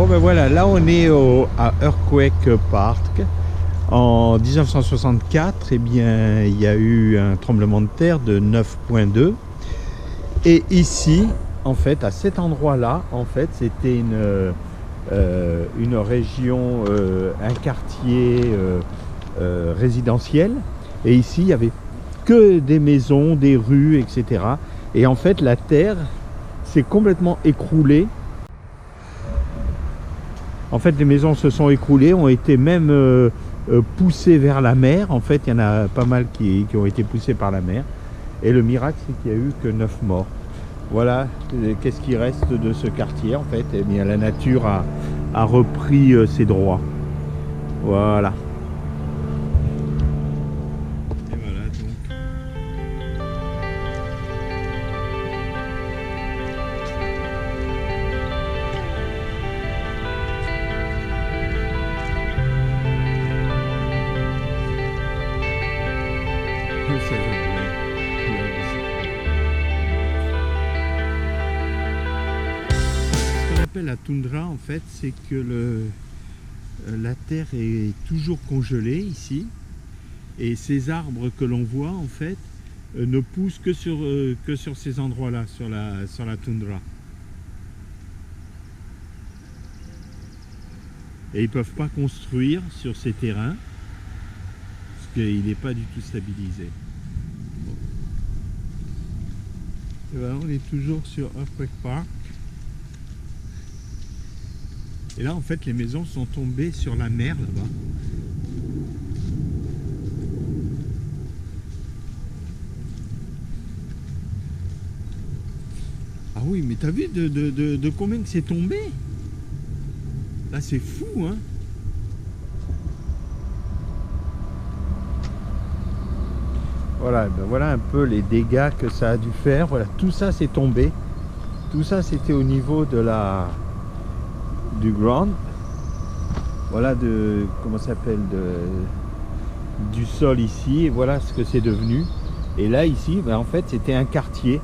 Bon ben voilà, là on est à Earthquake Park. En 1964, eh bien, il y a eu un tremblement de terre de 9,2. Et ici, en fait, à cet endroit-là, en fait, c'était une région, un quartier résidentiel. Et ici, il n'y avait que des maisons, des rues, etc. Et en fait, la terre s'est complètement écroulée. En fait, les maisons se sont écroulées, ont été même poussées vers la mer. En fait, il y en a pas mal qui ont été poussées par la mer. Et le miracle, c'est qu'il n'y a eu que 9 morts. Voilà, qu'est-ce qui reste de ce quartier, en fait. Eh bien, la nature a repris ses droits. Voilà. Et voilà, donc. La toundra, en fait, c'est que la terre est toujours congelée ici, et ces arbres que l'on voit, en fait, ne poussent que sur ces endroits-là, sur la toundra. Et ils ne peuvent pas construire sur ces terrains parce qu'il n'est pas du tout stabilisé. Bon. Et voilà, on est toujours sur Earthquake Park. Et là, en fait, les maisons sont tombées sur la mer, là-bas. Ah oui, mais t'as vu de combien que c'est tombé? Là, c'est fou, hein? Voilà, ben voilà un peu les dégâts que ça a dû faire. Voilà, tout ça, c'est tombé. Tout ça, c'était au niveau du ground, voilà, comment ça s'appelle, du sol ici, et voilà ce que c'est devenu. Et là ici, ben, en fait, c'était un quartier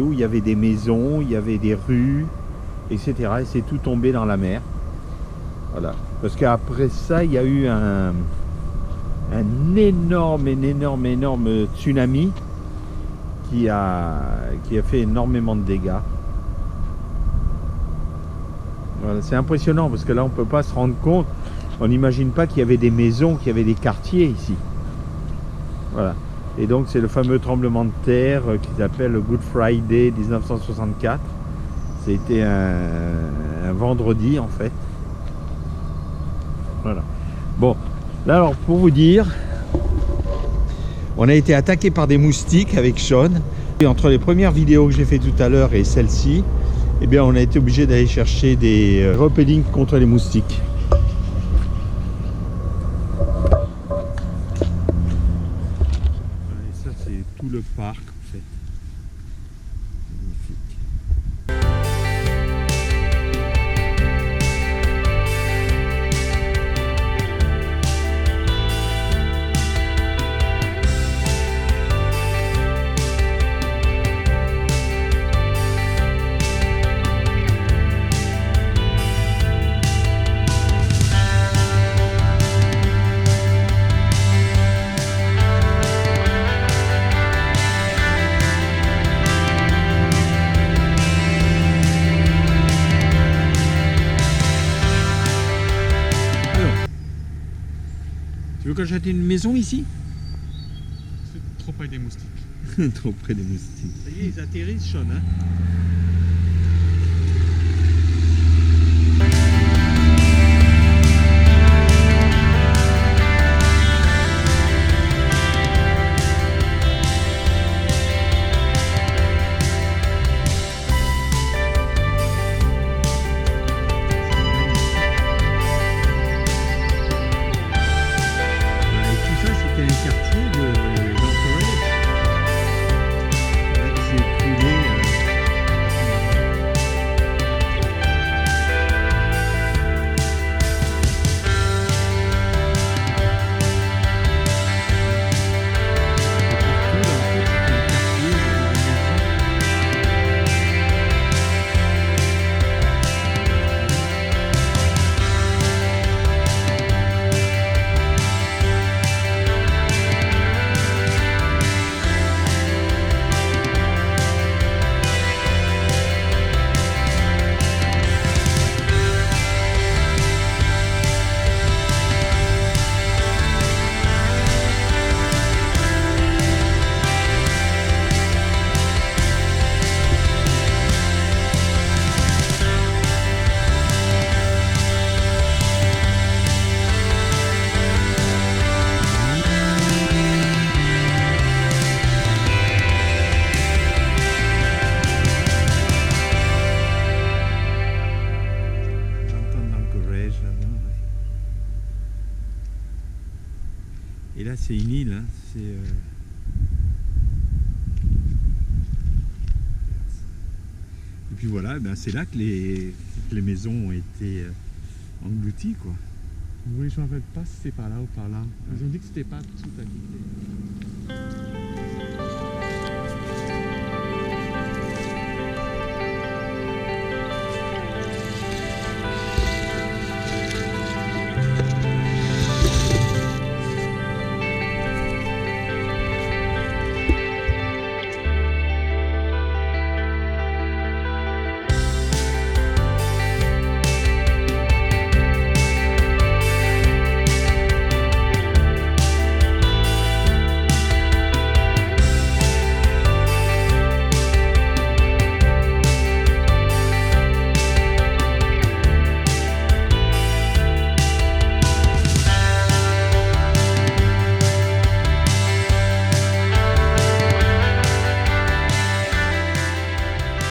où il y avait des maisons, il y avait des rues, etc. Et c'est tout tombé dans la mer. Voilà, parce qu'après ça, il y a eu un énorme tsunami qui a fait énormément de dégâts. Voilà, c'est impressionnant parce que là on peut pas se rendre compte, on n'imagine pas qu'il y avait des maisons, qu'il y avait des quartiers ici. Voilà. Et donc c'est le fameux tremblement de terre qui s'appelle le Good Friday 1964. C'était un vendredi en fait. Voilà. Bon, là alors pour vous dire, on a été attaqué par des moustiques avec Sean. Et entre les premières vidéos que j'ai fait tout à l'heure et celle-ci, eh bien, on a été obligé d'aller chercher des repellings contre les moustiques. Et ça, c'est tout le parc, en fait. Magnifique. Tu veux que j'achète une maison ici? C'est trop près des moustiques. Trop près des moustiques. Ça y est, ils atterrissent, Sean, hein? c'est une île. Hein. Et puis voilà, ben c'est là que les maisons ont été englouties, quoi. Oui, je ne me rappelle pas si c'est par là ou par là. Ils ont dit que c'était pas tout à côté.